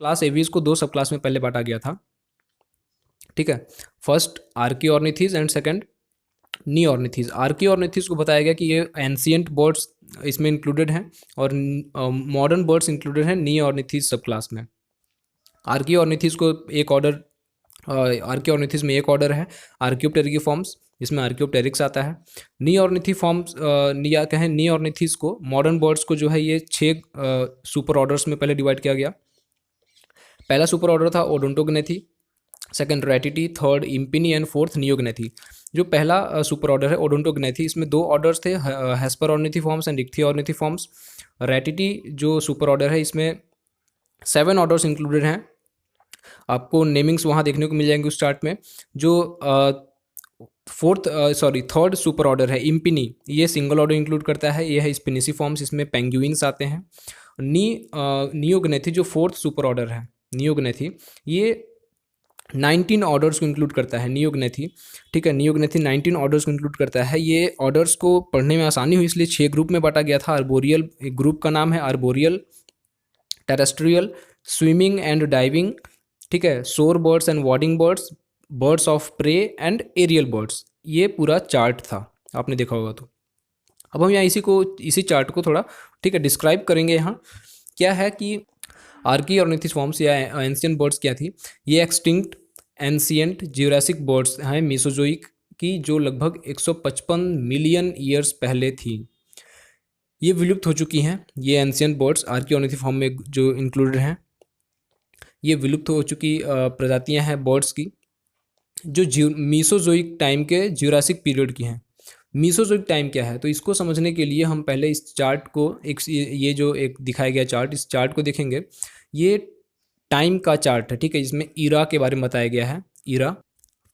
Class aves को दो सब क्लास में पहले बांटा गया था, ठीक है। First archaeornithes and second neornithes. Archaeornithes को बताया गया कि ये एंशियंट बर्ड्स इसमें इंक्लूडेड हैं और मॉडर्न बर्ड्स इंक्लूडेड हैं नीऑर्निथीज सब क्लास में। आर्कियोर्निथीज को एक ऑर्डर, आर्कियोर्निथीज में एक ऑर्डर है आर्कियोप्टेरिकीफॉर्म्स, जिसमें आर्कियोप्टेरिक्स आता है। नीऑर्निथीफॉर्म्स या कहें नीऑर्निथीज को, मॉडर्न बर्ड्स को जो है ये 6 सुपर ऑर्डर्स में पहले डिवाइड किया गया। पहला सुपर ऑर्डर था ओडोंटोग्नेथी, सेकंड रैटिटी, थर्ड इम्पिनी एंड फोर्थ नियोग्नेथी। जो पहला सुपर ऑर्डर है ओडोंटोग्नेथी, इसमें दो ऑर्डर्स थे, हेस्पेरोर्निथीफॉर्म्स एंड इक्थियोर्निथीफॉर्म्स। रैटिटी जो सुपर ऑर्डर है, इसमें 7 ऑर्डर्स इंक्लूडेड हैं। आपको नेमिंग्स वहाँ देखने को मिल जाएंगे उस चार्ट में। जो थर्ड सुपर ऑर्डर है इम्पिनी, ये सिंगल ऑर्डर इंक्लूड करता है, ये है स्पिनिसिफॉर्म्स, इसमें पेंगुइन्स आते हैं। नियोग्नेथी जो फोर्थ सुपर ऑर्डर है नियोग्नेथी, ये 19 ऑर्डर्स को इंक्लूड करता है नियोग्नेथी, ठीक है। नियोग्नेथी 19 ऑर्डर्स को इंक्लूड करता है। ये ऑर्डर्स को पढ़ने में आसानी हुई इसलिए 6 ग्रुप में बांटा गया था। आर्बोरियल, एक ग्रुप का नाम है arboreal, terrestrial, swimming and diving, ठीक है, soar birds and wading birds, birds of prey and aerial birds. ये पूरा चार्ट था, आपने देखा होगा। तो अब हम यहाँ इसी चार्ट को थोड़ा, ठीक है, डिस्क्राइब करेंगे। यहाँ क्या है कि आर्कियोर्निथीफॉर्म्स या एंशियंट बर्ड्स क्या थी। ये एक्सटिंक्ट एंशियंट ज्यूरासिक बर्ड्स हैं मीसोजोइक की, जो लगभग 155 मिलियन ईयर्स पहले थी। ये विलुप्त हो चुकी हैं। ये एंशियंट बर्ड्स आर्कियोर्निथीफॉर्म में जो इंक्लूडेड हैं, ये विलुप्त हो चुकी प्रजातियां हैं बर्ड्स की, जो मीसोजोइक टाइम के ज्यूरासिक पीरियड की हैं। मीसोजोइक टाइम क्या है, तो इसको समझने के लिए हम पहले इस चार्ट को, ये जो एक दिखाया गया चार्ट, इस चार्ट को देखेंगे। ये टाइम का चार्ट है, ठीक है। इसमें ईरा के बारे में बताया गया है। ईरा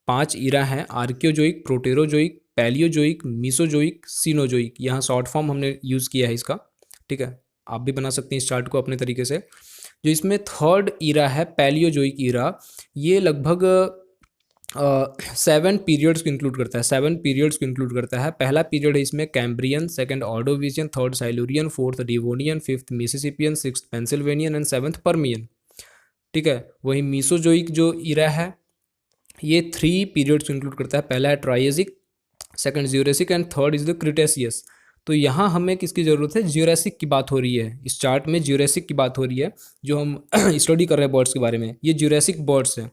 5 ईरा हैं, Archaeozoic, Proterozoic, Palaeozoic, Mesozoic, Cenozoic. यहाँ शॉर्ट फॉर्म हमने यूज़ किया है इसका, ठीक है। आप भी बना सकते हैं इस चार्ट को अपने तरीके से। जो इसमें थर्ड ईरा है पैलियोजोइक ईरा, ये लगभग 7 पीरियड्स को इंक्लूड करता है। 7 पीरियड्स को इंक्लूड करता है। पहला पीरियड है इसमें Cambrian, second Ordovician, third Silurian, fourth Devonian, fifth Mississippian, sixth Pennsylvanian and seventh Permian, ठीक है। वही मीसोजोइक जो ईरा है, ये 3 पीरियड्स को इंक्लूड करता है। पहला है Triassic, second Jurassic and third is the Cretaceous. तो यहाँ हमें किसकी ज़रूरत है, ज्यूरेसिक की बात हो रही है। इस चार्ट में ज्यूरेसिक की बात हो रही है, जो हम स्टडी कर रहे हैं बर्ड्स के बारे में, ये ज्यूरेसिक बर्ड्स हैं,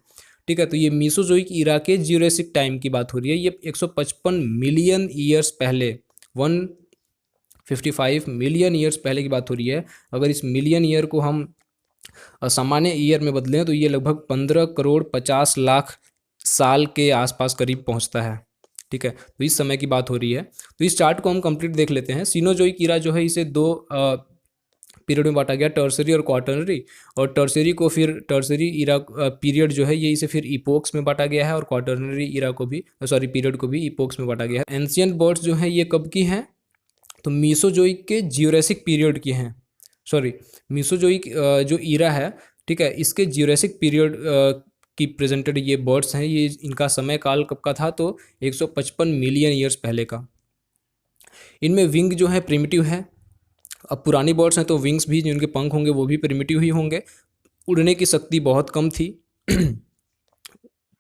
ठीक है। तो ये मीसोजोइक ईरा के ज्यूरेसिक टाइम की बात हो रही है। ये 155 मिलियन ईयर्स पहले, 155 मिलियन ईयर्स पहले की बात हो रही है। अगर इस मिलियन ईयर को हम सामान्य ईयर में बदलें तो ये लगभग 15 करोड़ 50 लाख साल के आसपास करीब पहुंचता है, ठीक है। तो इस समय की बात हो रही है। तो इस चार्ट को हम कंप्लीट देख लेते हैं। सीनोजोइक ईरा जो है, इसे 2 पीरियड में बांटा गया, टर्सरी और क्वार्टरनरी। और टर्सरी ईरा पीरियड जो है, ये इसे फिर इपोक्स में बांटा गया है, और क्वार्टरनरी ईरा को भी, पीरियड को भी इपोक्स में बांटा गया है। एंशियंट बर्ड्स जो हैं ये कब की हैं, तो मीसोजोइक के ज्यूरेसिक पीरियड की हैं। मीसोजोइक जो ईरा है, ठीक है, इसके ज्यूरेसिक पीरियड की प्रेजेंटेड ये बर्ड्स हैं। ये इनका समय काल कब का था, तो 155 मिलियन ईयर्स पहले का। इनमें विंग जो है प्रिमिटिव है। अब पुरानी बर्ड्स हैं तो विंग्स भी, जिनके पंख होंगे वो भी प्रिमिटिव ही होंगे। उड़ने की शक्ति बहुत कम थी।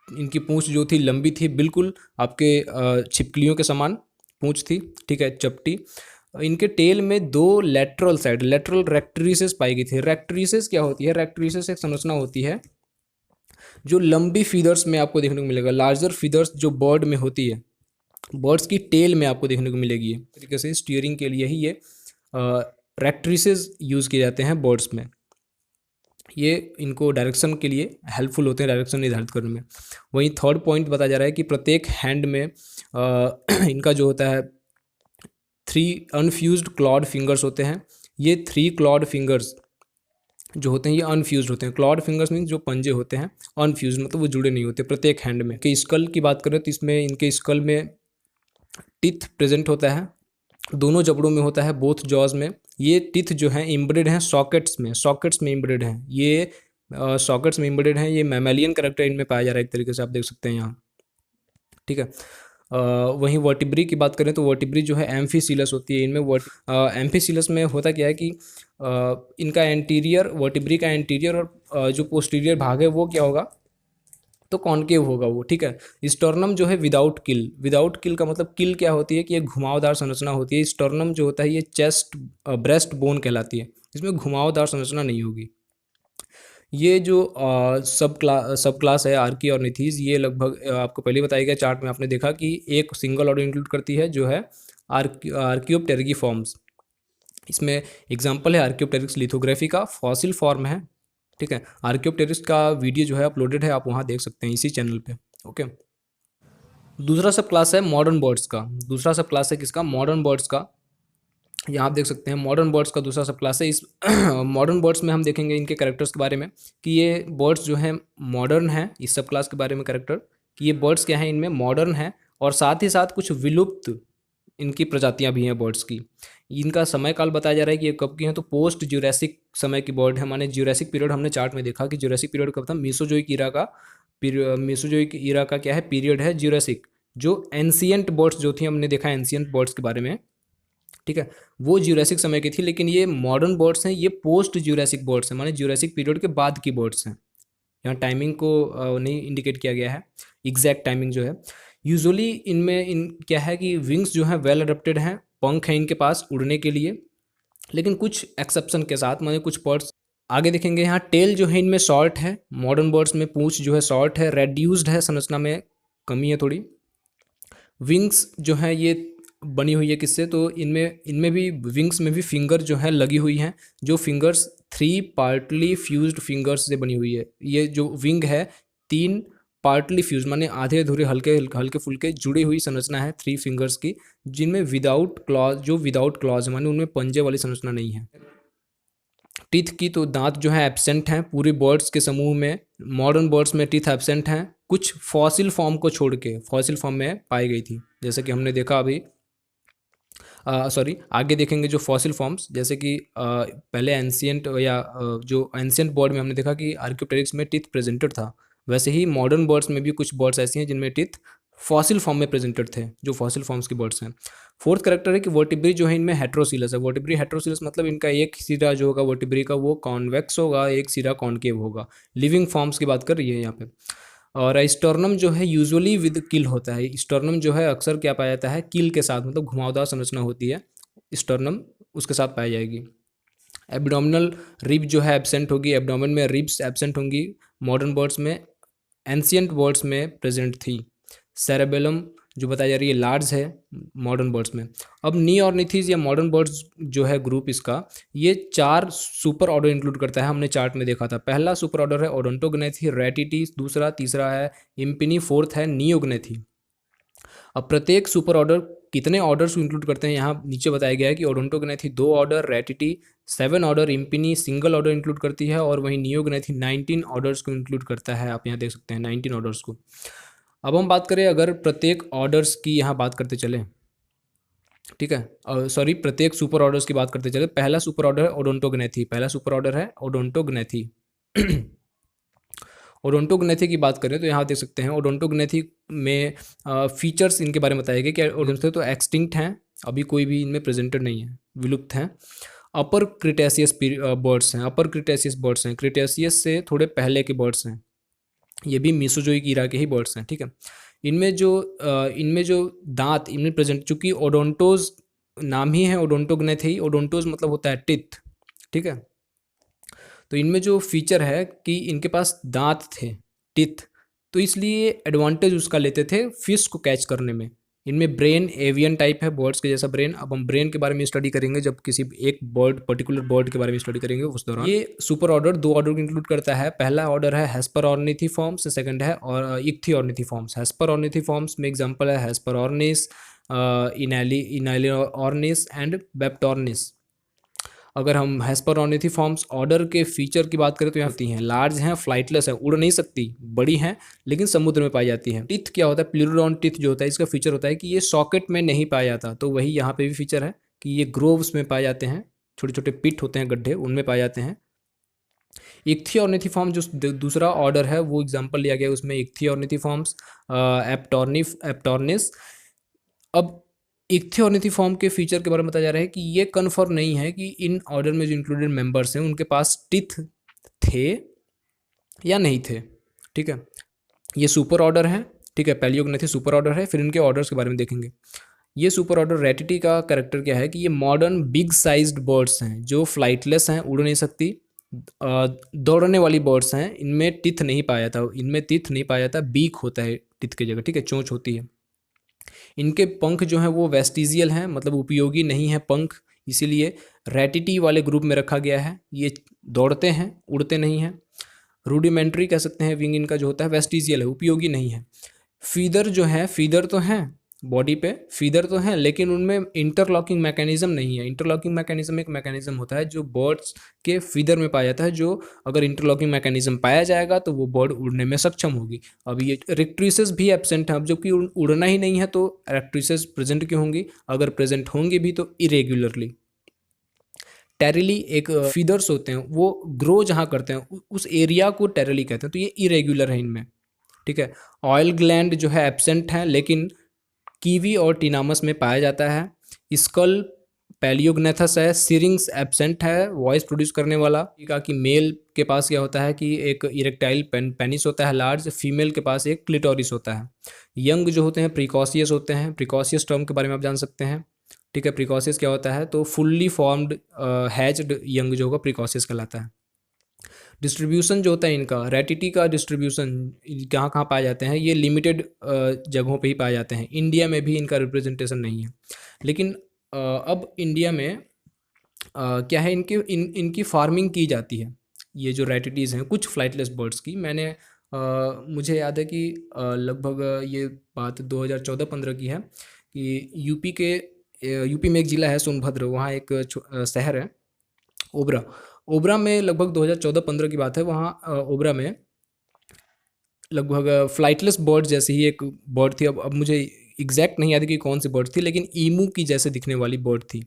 इनकी पूंछ जो थी लंबी थी, बिल्कुल आपके छिपकलियों के समान पूंछ थी, ठीक है, चपटी। इनके टेल में 2 लेटरल रेक्ट्रीसेस पाई गई थी। रेक्ट्रीसेस क्या होती है, रेक्ट्रीसेस एक संरचना होती है जो लंबी फीदर्स में आपको देखने को मिलेगा। लार्जर फीदर्स जो बर्ड में होती है, बर्ड्स की टेल में आपको देखने को मिलेगी। इस तरीके से स्टीयरिंग के लिए ही ये रेक्ट्रीसेस यूज़ किए जाते हैं बर्ड्स में। ये इनको डायरेक्शन के लिए हेल्पफुल होते हैं, डायरेक्शन निर्धारित करने में। वहीं थर्ड पॉइंट बताया जा रहा है कि प्रत्येक हैंड में इनका जो होता है 3 अनफ्यूज्ड क्लॉड फिंगर्स होते हैं। ये 3 क्लॉड फिंगर्स जो होते हैं ये अनफ्यूज्ड होते हैं। क्लॉड फिंगर्स मीन जो पंजे होते हैं अनफ्यूज्ड, मतलब वो जुड़े नहीं होते प्रत्येक हैंड में। कि स्कल की बात करें तो इसमें इनके स्कल में टिथ प्रेजेंट होता है, दोनों जबड़ों में होता है, बोथ जॉज में। ये टिथ जो हैं इम्बेडेड हैं सॉकेट्स में इम्बेडेड हैं। ये सॉकेट्स में इम्बेडेड हैं। ये मैमेलियन कैरेक्टर इनमें पाया जा रहा है, एक तरीके से आप देख सकते हैं यहाँ, ठीक है। वहीं वर्टिब्री की बात करें तो वर्टिब्री जो है एम्फीसिलस होती है। इनमें एम्फीसिलस में होता क्या है कि इनका एंटीरियर, वर्टिब्री का एंटीरियर और जो पोस्टीरियर भाग है वो क्या होगा, तो कॉनकेव होगा वो, ठीक है। स्टर्नम जो है विदाउट किल, विदाउट किल का मतलब किल क्या होती है कि ये घुमावदार संरचना होती है। स्टर्नम जो होता है ये चेस्ट ब्रेस्ट बोन कहलाती है, इसमें घुमावदार संरचना नहीं होगी। ये जो सब क्लास है आर्कियोर्निथीज, ये लगभग आपको पहले बताया गया चार्ट में, आपने देखा कि एक सिंगल ऑर्डर इंक्लूड करती है जो है आर्कियोप्टेरिगी। इसमें एग्जांपल है आर्कियोप्टेरिक्स लिथोग्राफी का, फॉसिल फॉर्म है, ठीक है। आर्कियोप्टेरिक्स का वीडियो जो है अपलोडेड है, आप वहाँ देख सकते हैं इसी चैनल पे, ओके। दूसरा सब क्लास है मॉडर्न बर्ड्स का। दूसरा सब क्लास है किसका, मॉडर्न बर्ड्स का। यहाँ आप देख सकते हैं मॉडर्न बर्ड्स का दूसरा सब क्लास है। इस मॉडर्न बर्ड्स में हम देखेंगे इनके कैरेक्टर्स के बारे में कि ये बर्ड्स जो हैं मॉडर्न हैं। इस सब क्लास के बारे में कैरेक्टर कि ये बर्ड्स क्या हैं, इनमें मॉडर्न है और साथ ही साथ कुछ विलुप्त इनकी प्रजातियां भी हैं बर्ड्स की। इनका समय काल बताया जा रहा है कि ये कब की हैं, तो पोस्ट ज्यूरेसिक समय की बर्ड है। माने ज्यूरेसिक पीरियड हमने चार्ट में देखा कि ज्यूरेसिक पीरियड कब था, मेसोजोइक ईरा का मेसोजोइक ईरा का क्या है पीरियड है ज्यूरेसिक। जो एंशियंट बर्ड्स जो थी, हमने देखा एंशियंट बर्ड्स के बारे में, ठीक है, वो ज्यूरेसिक समय की थी। लेकिन ये मॉडर्न बर्ड्स हैं, ये पोस्ट ज्यूरेसिक बर्ड्स हैं, माने ज्यूरेसिक पीरियड के बाद की बर्ड्स हैं। यहाँ टाइमिंग को नहीं इंडिकेट किया गया है, एग्जैक्ट टाइमिंग जो है। यूजुअली इनमें इन क्या है कि विंग्स जो हैं वेल अडेप्टेड हैं, पंख हैं इनके पास उड़ने के लिए, लेकिन कुछ एक्सेप्शन के साथ, माने कुछ बर्ड्स आगे देखेंगे। यहाँ टेल जो है इनमें शॉर्ट है, मॉडर्न बर्ड्स में पूंछ जो है शॉर्ट है, रेड्यूस्ड है, संरचना में कमी है थोड़ी। विंग्स जो है ये बनी हुई है किससे, तो इनमें इनमें भी विंग्स में भी फिंगर जो है लगी हुई हैं, जो फिंगर्स 3 पार्टली फ्यूज्ड फिंगर्स से बनी हुई है। ये जो विंग है 3 पार्टली फ्यूज माने आधे अधूरे हल्के हल्के फुल्के जुड़ी हुई संरचना है 3 फिंगर्स की, जिनमें विदाउट क्लॉज, जो विदाउट क्लॉज माने उनमें पंजे वाली संरचना नहीं है। टीथ की तो दांत जो है एब्सेंट हैं पूरी बर्ड्स के समूह में। मॉडर्न बर्ड्स में टीथ एब्सेंट हैं, कुछ फॉसिल फॉर्म को छोड़ के फॉसिल फॉर्म में पाई गई थी, जैसे कि हमने देखा अभी। सॉरी, आगे देखेंगे जो फॉसिल फॉर्म्स, जैसे कि पहले एंशियंट या जो एंशियंट बर्ड में हमने देखा कि आर्कियोप्टेरिक्स में टीथ प्रेजेंटेड था, वैसे ही मॉडर्न बर्ड्स में भी कुछ बर्ड्स ऐसी हैं जिनमें टीथ फॉसिल फॉर्म में प्रेजेंटेड थे, जो फॉसिल फॉर्म्स की बर्ड्स हैं। फोर्थ करेक्टर है कि वर्टिब्री जो है इनमें हेट्रोसिलस है। वर्टिब्री हेट्रोसिलस मतलब इनका एक सिरा जो होगा वर्टिब्री का वो कॉन्वेक्स होगा, एक सिरा कॉनकेव होगा। लिविंग फॉर्म्स की बात कर रही है यहाँ पे। और स्टर्नम जो है यूजुअली विद किल होता है। स्टर्नम जो है अक्सर क्या पाया जाता है, किल के साथ, मतलब घुमावदार संरचना होती है, स्टर्नम उसके साथ पाई जाएगी। एब्डोमिनल रिब जो है एब्सेंट होगी, एब्डोमेन में रिब्स एब्सेंट होंगी मॉडर्न बर्ड्स में, एंशियंट बर्ड्स में प्रेजेंट थी। सेरेबेलम जो बताई जा रही है लार्ज है मॉडर्न बर्ड्स में। अब नी ऑर्निथीज या मॉडर्न बर्ड्स जो है ग्रुप इसका, ये 4 सुपर ऑर्डर इंक्लूड करता है, हमने चार्ट में देखा था। पहला सुपर ऑर्डर है ओडोंटोग्नेथी रेटिटी, दूसरा तीसरा है इम्पिनी, फोर्थ है नियोग्नेथी। अब प्रत्येक सुपर ऑर्डर कितने ऑर्डर्स को इंक्लूड करते हैं यहाँ नीचे बताया गया है कि Odontognathae 2 order, Ratitae 7 order, Impennae single order include करती है, और वहीं नियोग्नेथी 19 ऑर्डर्स को इंक्लूड करता है। आप यहाँ देख सकते हैं 19 ऑर्डर्स को। अब हम बात करें अगर प्रत्येक ऑर्डर्स की यहाँ बात करते चलें, ठीक है, सॉरी प्रत्येक सुपर ऑर्डर्स की बात करते चले। पहला सुपर ऑर्डर है ओडोंटोग्नेथी, पहला सुपर ऑर्डर है ओडोंटोग्नेथी। ओडोंटोग्नेथी की बात करें तो यहाँ देख सकते हैं ओडोंटोग्नेथी में फीचर्स इनके बारे में बताए गए कि ओडोंटो तो एक्सटिंक्ट हैं, अभी कोई भी इनमें प्रेजेंटेड नहीं है, विलुप्त हैं। अपर क्रिटेशियस बर्ड्स हैं, अपर क्रिटेशियस बर्ड्स हैं, क्रिटेशियस से थोड़े पहले के बर्ड्स हैं, ये भी मेसोजोइक ईरा के ही बर्ड्स हैं, ठीक है। इनमें जो दांत इनमें प्रेजेंट, चूंकि ओडोंटोज नाम ही है ओडोंटोग्नेथी, ओडोंटोज मतलब होता है टिथ, ठीक है। तो इनमें जो फीचर है कि इनके पास दांत थे, टिथ, तो इसलिए एडवांटेज उसका लेते थे फिश को कैच करने में। इनमें ब्रेन एवियन टाइप है, बर्ड्स के जैसा ब्रेन। अब हम ब्रेन के बारे में स्टडी करेंगे जब किसी एक बर्ड, पर्टिकुलर बर्ड के बारे में स्टडी करेंगे उस दौरान। ये सुपर ऑर्डर 2 ऑर्डर को इंक्लूड करता है। पहला ऑर्डर है हेस्परॉर्निथिफॉर्म्स, सेकंड है और इक्थियोर्निथिफॉर्म्स। हेस्परॉर्निथिफॉर्म्स में एग्जांपल है हेस्परॉर्निस, इनालिऑर्निस एंड बेप्टॉर्निस। अगर हम हेस्परॉर्निथिफॉर्म्स ऑर्डर के फीचर की बात करें तो यहाँ होती हैं, लार्ज हैं, फ्लाइटलेस है, उड़ नहीं सकती, बड़ी हैं, लेकिन समुद्र में पाई जाती हैं। टिथ क्या होता है, प्लूरोडॉन टिथ जो होता है, इसका फीचर होता है कि ये सॉकेट में नहीं पाया जाता, तो वही यहाँ पे भी फीचर है कि ये ग्रोव्स में पाए जाते हैं, छोटे छोटे पिट होते हैं, गड्ढे, उनमें पाए जाते हैं। इक्थियोर्निथिफॉर्म जो दूसरा ऑर्डर है वो एग्जाम्पल लिया गया उसमें, इक्थियोर्निथिफॉर्म्स एप्टॉर्निस, अब इक्थियोनिथिफॉर्म के फीचर के बारे में बताया जा रहा है कि ये कन्फर्म नहीं है कि इन ऑर्डर में जो इंक्लूडेड मेंबर्स हैं उनके पास टिथ थे या नहीं थे। ठीक है, ये सुपर ऑर्डर है। ठीक है, पैलियोग्नेथी सुपर ऑर्डर है। फिर इनके ऑर्डर्स के बारे में देखेंगे। ये सुपर ऑर्डर रेटिटी का कैरेक्टर क्या है कि ये मॉडर्न बिग साइज्ड बर्ड्स हैं जो फ्लाइटलेस हैं, उड़ नहीं सकती, दौड़ने वाली बर्ड्स हैं। इनमें टिथ नहीं पाया था, इनमें टिथ नहीं पाया था, बीक होता है टिथ की जगह। ठीक है, चोंच होती है। इनके पंख जो हैं वो वेस्टिजियल हैं, मतलब उपयोगी नहीं है पंख, इसीलिए रेटिटी वाले ग्रुप में रखा गया है। ये दौड़ते हैं, उड़ते नहीं हैं। रूडिमेंट्री कह सकते हैं, विंग इनका जो होता है वेस्टिजियल है, उपयोगी नहीं है। फीदर जो है, फीदर तो हैं बॉडी पे, फीदर तो हैं, लेकिन उनमें इंटरलॉकिंग मैकेनिज्म नहीं है। इंटरलॉकिंग मैकेनिज्म एक मैकेनिज्म होता है जो बर्ड्स के फीदर में पाया जाता है, जो अगर इंटरलॉकिंग मैकेनिज्म पाया जाएगा तो वो बर्ड उड़ने में सक्षम होगी। अब ये रेक्ट्रिसेस भी एब्सेंट है। अब जबकि उड़ना ही नहीं है तो रेक्ट्रिसेस प्रेजेंट क्यों होंगी? अगर प्रेजेंट होंगी भी तो इरेगुलरली। टेरिली एक फीदर्स होते हैं, वो ग्रो जहाँ करते हैं उस एरिया को टेरिली कहते हैं, तो ये इरेगुलर है इनमें। ठीक है, ऑयल ग्लैंड जो है एब्सेंट है, लेकिन कीवी और टिनामस में पाया जाता है। स्कल पैलियोग्नेथस है। सिरिंग्स एब्सेंट है, वॉइस प्रोड्यूस करने वाला। कहा कि मेल के पास क्या होता है कि एक इरेक्टाइल पेनिस होता है लार्ज, फीमेल के पास एक क्लिटोरिस होता है। यंग जो होते हैं प्रिकॉशियस होते हैं। प्रिकॉशियस टर्म के बारे में आप जान सकते हैं। ठीक है, प्रिकॉशियस क्या होता है? तो फुल्ली फॉर्म्ड हैच्ड यंग जो होगा प्रिकॉशियस कहलाता है। डिस्ट्रीब्यूशन जो होता है इनका, रेटिटी का डिस्ट्रीब्यूशन कहाँ कहाँ पाए जाते हैं? ये लिमिटेड जगहों पे ही पाए जाते हैं। इंडिया में भी इनका रिप्रेजेंटेशन नहीं है। लेकिन अब इंडिया में क्या है, इनकी फार्मिंग की जाती है। ये जो रेटिटीज़ हैं कुछ फ्लाइटलेस बर्ड्स की, मुझे याद है कि लगभग ये बात 2014-15 की है कि यूपी में एक ज़िला है सोनभद्र, वहाँ एक शहर है ओबरा। ओबरा में लगभग 2014-15 की बात है। वहाँ ओबरा में लगभग फ्लाइटलेस बर्ड जैसी ही एक बर्ड थी। अब मुझे एग्जैक्ट नहीं याद कि कौन सी बर्ड थी, लेकिन ईमू की जैसे दिखने वाली बर्ड थी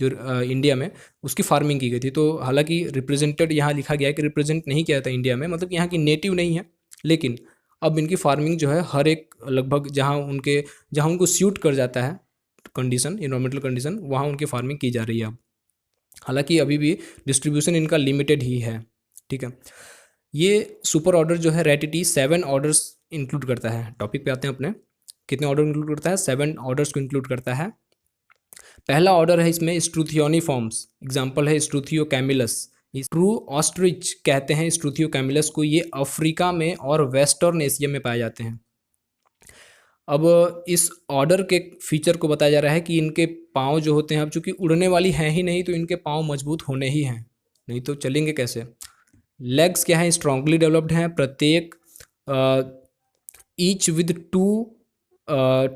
जो इंडिया में उसकी फार्मिंग की गई थी। तो हालांकि रिप्रेजेंटेड यहाँ लिखा गया है कि रिप्रेजेंट नहीं किया था इंडिया में, मतलब कि यहाँ की नेटिव नहीं है, लेकिन अब इनकी फार्मिंग जो है हर एक लगभग जहाँ उनको सूट कर जाता है कंडीशन, इन्वायरमेंटल कंडीशन, वहाँ उनकी फार्मिंग की जा रही है अब। हालांकि अभी भी डिस्ट्रीब्यूशन इनका लिमिटेड ही है। ठीक है, ये सुपर ऑर्डर जो है रेटिटी 7 ऑर्डर्स इंक्लूड करता है। टॉपिक पे आते हैं अपने। कितने ऑर्डर इंक्लूड करता है? 7 ऑर्डर्स को इंक्लूड करता है। पहला ऑर्डर है इसमें स्ट्रूथियोनिफॉर्म्स। एग्जाम्पल है स्ट्रूथियो कैमिलस। ट्रू ऑस्ट्रिच कहते हैं स्ट्रूथियो कैमिलस को। ये अफ्रीका में और वेस्टर्न एशिया में पाए जाते हैं। अब इस ऑर्डर के फीचर को बताया जा रहा है कि इनके पाँव जो होते हैं, अब चूंकि उड़ने वाली हैं ही नहीं तो इनके पाँव मजबूत होने ही हैं, नहीं तो चलेंगे कैसे। लेग्स क्या है? स्ट्रांगली डेवलप्ड हैं। प्रत्येक ईच विद 2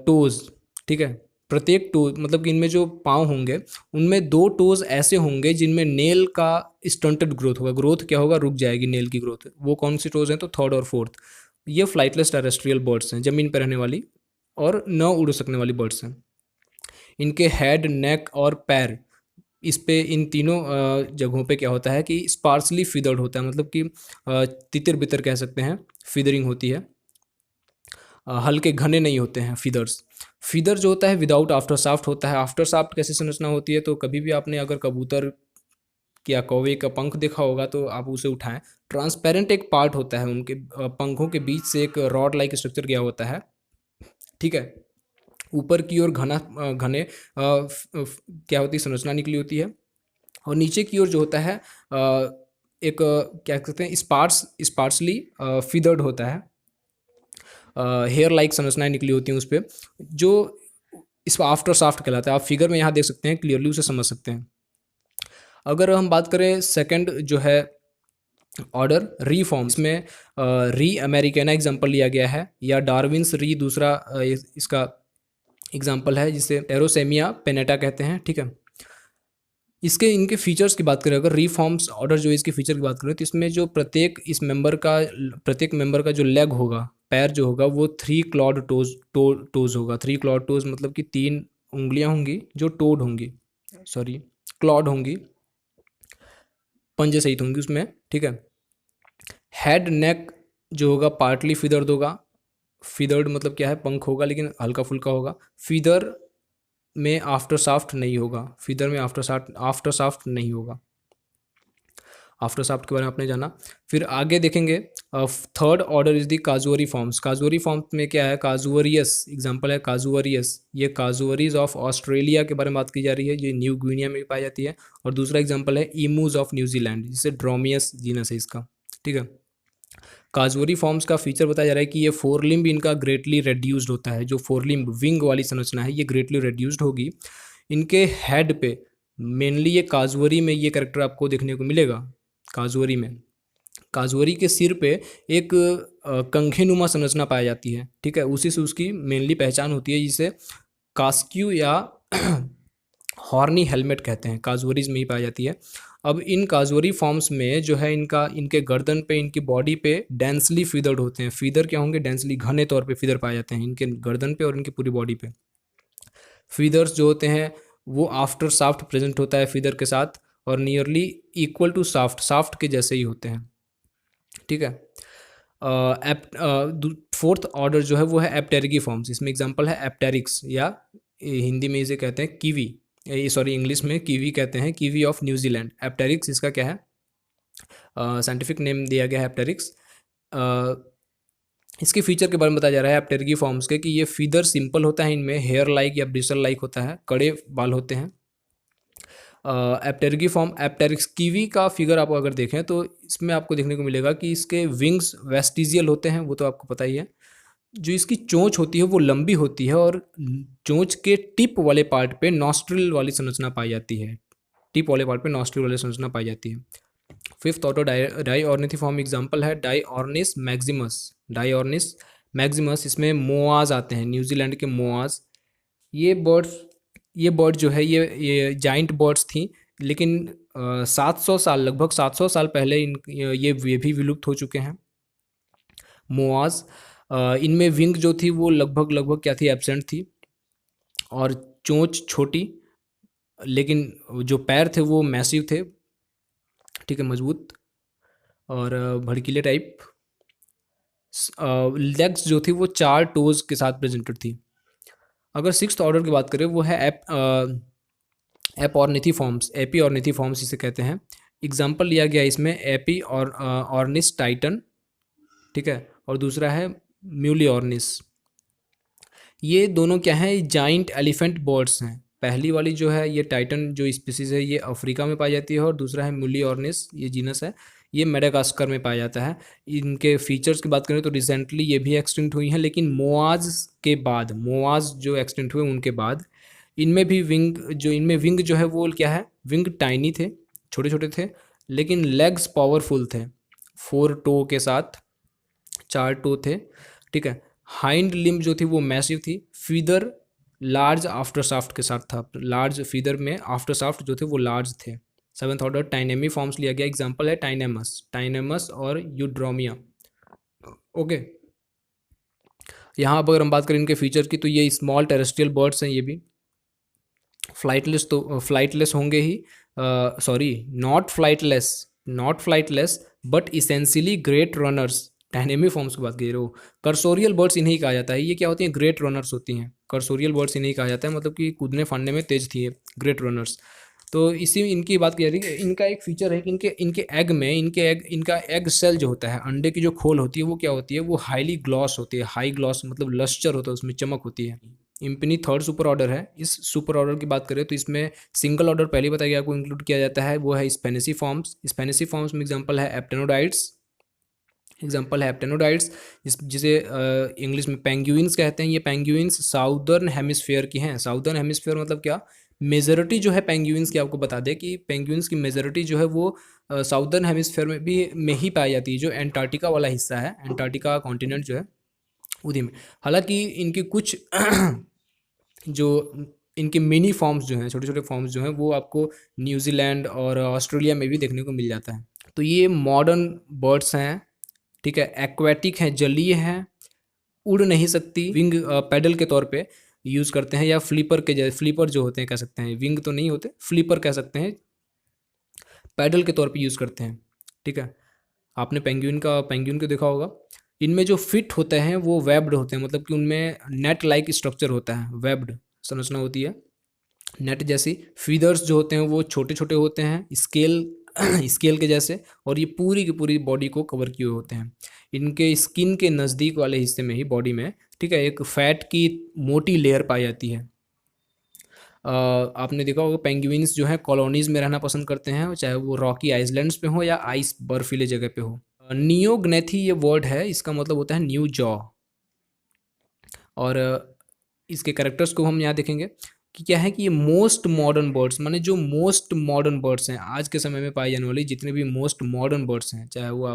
टोज। ठीक है, प्रत्येक टो मतलब कि इनमें जो पाँव होंगे उनमें 2 टोज ऐसे होंगे जिनमें नेल का स्टंटेड ग्रोथ होगा। ग्रोथ क्या होगा? रुक जाएगी नेल की ग्रोथ। वो कौन सी टोज हैं? तो 3rd और 4th। ये फ्लाइटलेस टेरेस्ट्रियल बर्ड्स हैं, ज़मीन पर रहने वाली और न उड़ सकने वाली बर्ड्स हैं। इनके हेड, नेक और पैर, इस पे इन तीनों जगहों पे क्या होता है कि स्पार्सली फिदर्ड होता है, मतलब कि तितर बितर कह सकते हैं, फिदरिंग होती है। हल्के घने नहीं होते हैं फीदर्स। फीदर जो होता है विदाउट आफ्टर शाफ्ट होता है। आफ्टर शाफ्ट कैसी संरचना होती है? तो कभी भी आपने अगर कबूतर या कौवे का पंख देखा होगा तो आप उसे उठाएं, ट्रांसपेरेंट एक पार्ट होता है उनके पंखों के बीच से एक रॉड लाइक स्ट्रक्चर गया होता है। ठीक है, ऊपर की ओर घने क्या होती है? संरचना निकली होती है, और नीचे की ओर जो होता है एक क्या कहते हैं, स्पार्सली फीदर्ड होता है। हेयर लाइक संरचनाएं निकली होती हैं उस पर, जो इस आफ्टर शाफ्ट कहलाता है। आप फिगर में यहाँ देख सकते हैं, क्लियरली उसे समझ सकते हैं। अगर हम बात करें सेकंड जो है ऑर्डर रीफॉर्म्स में, री अमेरिकाना एग्जाम्पल लिया गया है, या डार्विन्स री दूसरा इसका एग्जाम्पल है, जिसे टेरोसेमिया पेनेटा कहते हैं। ठीक है, इनके फीचर्स की बात करें, अगर रीफॉर्म्स ऑर्डर जो है इसके फीचर की बात करें तो इसमें जो प्रत्येक मेंबर का जो लेग होगा, पैर जो होगा, वो 3 क्लॉड टोज होगा। 3 क्लॉड टोज मतलब कि 3 उंगलियां होंगी जो टोड होंगी, सॉरी क्लॉड होंगी, पंजे सहित होंगी उसमें। ठीक है, हेड नेक जो होगा पार्टली फिदर्ड होगा। फिदर्ड मतलब क्या है? पंख होगा लेकिन हल्का फुल्का होगा। फीदर में आफ्टर शाफ्ट नहीं होगा, फीदर में आफ्टर शाफ्ट नहीं होगा। आफ्टर शाफ्ट के बारे में आपने जाना। फिर आगे देखेंगे, third order is the Casuariiformes. Casuariiformes में क्या है, काजुअरियस एग्जांपल है काजुअरियस, ये काजुअरीज ऑफ ऑस्ट्रेलिया के बारे में बात की जा रही है, ये न्यू गिनिया में भी पाई जाती है। और दूसरा एग्जांपल है ईमूज ऑफ न्यूजीलैंड, जिसे ड्रोमियस जीनस है इसका, ठीक है। काजुअरी फॉर्म्स का फीचर बताया जा रहा है कि ये फोर लिम्ब इनका ग्रेटली रेड्यूस्ड होता है, जो फोर लिम्ब विंग वाली संरचना है ये ग्रेटली रेड्यूस्ड होगी। इनके हेड पे मेनली ये काजुअरी में ये कैरेक्टर आपको देखने को मिलेगा। काजुअरी में, काजुअरी के सिर पे एक कंघेनुमा संरचना पाई जाती है, ठीक है, उसी से उसकी मेनली पहचान होती है, जिसे कास्क्यू या हॉर्नी हेलमेट कहते हैं, काजुअरीज में ही पाई जाती है। अब इन काजुअरी फॉर्म्स में जो है इनके गर्दन पे, इनकी बॉडी पे डेंसली फीदर्ड होते हैं। फीदर क्या होंगे, डेंसली घने तौर पे फीदर पाए जाते हैं इनके गर्दन पे और इनकी पूरी बॉडी पे। फीदर्स जो होते हैं वो आफ्टर शाफ्ट प्रेजेंट होता है फीदर के साथ, और नियरली इक्वल टू शाफ्ट के जैसे ही होते हैं, ठीक है। फोर्थ ऑर्डर जो है वो है एप्टेरिकी फॉर्म्स। इसमें एग्जांपल है एप्टेरिक्स, या हिंदी में इसे कहते हैं कीवी, सॉरी इंग्लिश में कीवी कहते हैं, कीवी ऑफ न्यूजीलैंड। एप्टेरिक्स इसका क्या है, साइंटिफिक नेम दिया गया है एप्टेरिक्स। इसके फीचर के बारे में बताया जा रहा है एप्टेरिकी फॉर्म्स के, कि ये फीदर सिंपल होता है, इनमें हेयर लाइक या ब्रिसल लाइक होता है, कड़े बाल होते हैं। एप्टेरिकी फॉर्म एप्टेरिक्स कीवी का फिगर आप अगर देखें तो इसमें आपको देखने को मिलेगा कि इसके विंग्स वेस्टिजियल होते हैं, वो तो आपको पता ही है। जो इसकी चोंच होती है वो लंबी होती है, और चोंच के टिप वाले पार्ट पे नॉस्ट्रिल वाली संरचना पाई जाती है, टिप वाले पार्ट पे नॉस्ट्रिल वाली संरचना पाई जाती है। फिफ्थ ऑर्डर डाईऑर्निथिफॉर्म एग्जांपल है डाईऑर्निस मैक्सिमस। डाईऑर्निस मैक्सिमस, इसमें मोआज आते हैं, न्यूजीलैंड के मोआज। ये बर्ड जो है ये जाइंट बर्ड्स थी, लेकिन 700 साल, लगभग 700 साल पहले ये भी विलुप्त हो चुके हैं, मोआज। इनमें विंग जो थी वो लगभग क्या थी, एब्सेंट थी, और चोंच छोटी, लेकिन जो पैर थे वो मैसिव थे, ठीक है, मजबूत और भड़कीले टाइप। लेग्स जो थी वो 4 टोज के साथ प्रेजेंटेड थी। अगर सिक्स्थ ऑर्डर की बात करें वो है एपॉर्निथिफॉर्म्स। एपीऑर्निथिफॉर्म्स इसे कहते हैं। एग्जाम्पल लिया गया इसमें एपी और ऑर्निस टाइटन, ठीक है, और दूसरा है म्यूली ऑर्निस। ये दोनों क्या हैं, जाइंट एलिफेंट बर्ड्स हैं। पहली वाली जो है ये टाइटन जो स्पीसीज है ये अफ्रीका में पाई जाती है, और दूसरा है म्यूली ऑर्निस, ये जीनस है, ये मेडागास्कर में पाया जाता है। इनके फीचर्स की बात करें तो रिसेंटली ये भी एक्सटिंक्ट हुई हैं, लेकिन मोआज के बाद, मोआज जो एक्सटिंक्ट हुए उनके बाद इनमें विंग जो है वो क्या है, विंग टाइनी थे, छोटे छोटे थे, लेकिन लेग्स पावरफुल थे, 4 टो के साथ, 4 टो थे, ठीक है। हाइंड लिम्ब जो थी वो मैसिव थी। फीदर लार्ज आफ्टर शाफ्ट के साथ था, लार्ज फीदर में आफ्टर शाफ्ट जो थे वो लार्ज थे। सेवंथ ऑर्डर टाइनेमी फॉर्म्स लिया गया। एग्जांपल है टाइनेमस और यूड्रोमिया, ओके। यहाँ पर अगर हम बात करें इनके फीचर की, तो ये स्मॉल टेरेस्ट्रियल बर्ड्स हैं, ये भी फ्लाइटलेस होंगे ही, sorry not flightless but essentially great runners. डायनेमी फॉर्म्स की बात कर रहे हो, कर्सोरियल बर्ड्स इन्हें कहा जाता है। ये क्या होती हैं, ग्रेट रनर्स होती हैं, कर्सोरियल बर्ड्स इन्हें कहा जाता है, मतलब कि कूदने फाड़ने में तेज थी, ग्रेट रनर्स। तो इसी इनकी बात की जा रही है। इनका एक फीचर है कि इनके एग में इनका एग सेल जो होता है, अंडे की जो खोल होती है वो क्या होती है, वो हाईली ग्लॉस होती है, हाई ग्लॉस मतलब लस्चर होता है, उसमें चमक होती है। इम्पिनी थर्ड सुपर ऑर्डर है। इस सुपर ऑर्डर की बात करें तो इसमें सिंगल ऑर्डर पहले बताया गया आपको इंक्लूड किया जाता है, वो है स्पेनिसी फॉर्म्स में एग्जांपल है एप्टेनोडाइट्स, जिसे इंग्लिश में पेंगुइन्स कहते हैं। ये पेंगुइन्स साउदर्न हेमिस्फीयर की हैं। साउदर्न हेमिस्फीयर मतलब क्या, मेजॉरिटी जो है पेंगुइन्स की, आपको बता दें कि पेंगुइन्स की मेजॉरिटी जो है वो साउदर्न हेमिस्फीयर में ही पाई जाती है, जो एंटार्क्टिका वाला हिस्सा है, एंटार्क्टिका कॉन्टिनेंट जो है उसी में। हालांकि इनकी कुछ जो इनके मिनी फॉर्म्स जो हैं, छोटे छोटे फॉर्म्स जो हैं, वो आपको न्यूजीलैंड और ऑस्ट्रेलिया में भी देखने को मिल जाता है। तो ये मॉडर्न बर्ड्स हैं, ठीक है, एक्वेटिक हैं, जलीय हैं, उड़ नहीं सकती, विंग पैडल के तौर पे यूज़ करते हैं, या फ्लीपर जो होते हैं कह सकते हैं, विंग तो नहीं होते, फ्लीपर कह सकते हैं, पैडल के तौर पे यूज़ करते हैं, ठीक है। आपने पेंगुइन को देखा होगा। इनमें जो फिट होते हैं वो वेब्ड होते हैं, मतलब कि उनमें नेट लाइक स्ट्रक्चर होता है, वेब्ड संरचना होती है। नेट जैसी। फीदर्स जो होते हैं वो छोटे छोटे होते हैं, स्केल स्केल के जैसे, और ये पूरी की पूरी बॉडी को कवर किए हुए होते हैं। इनके स्किन के नज़दीक वाले हिस्से में ही बॉडी में, ठीक है, एक फैट की मोटी लेयर पाई जाती है। आपने देखा होगा पेंगुइन्स जो है कॉलोनीज में रहना पसंद करते हैं, चाहे वो रॉकी आइसलैंड्स पे हो या आइस बर्फीले जगह पे हो। नियोग्नेथी ये वर्ड है, इसका मतलब होता है न्यू जॉ। और इसके कैरेक्टर्स को हम यहाँ देखेंगे कि क्या है कि ये मोस्ट मॉडर्न बर्ड्स, माने जो मोस्ट मॉडर्न बर्ड्स हैं आज के समय में पाई जाने वाली जितने भी मोस्ट मॉडर्न बर्ड्स हैं, चाहे वो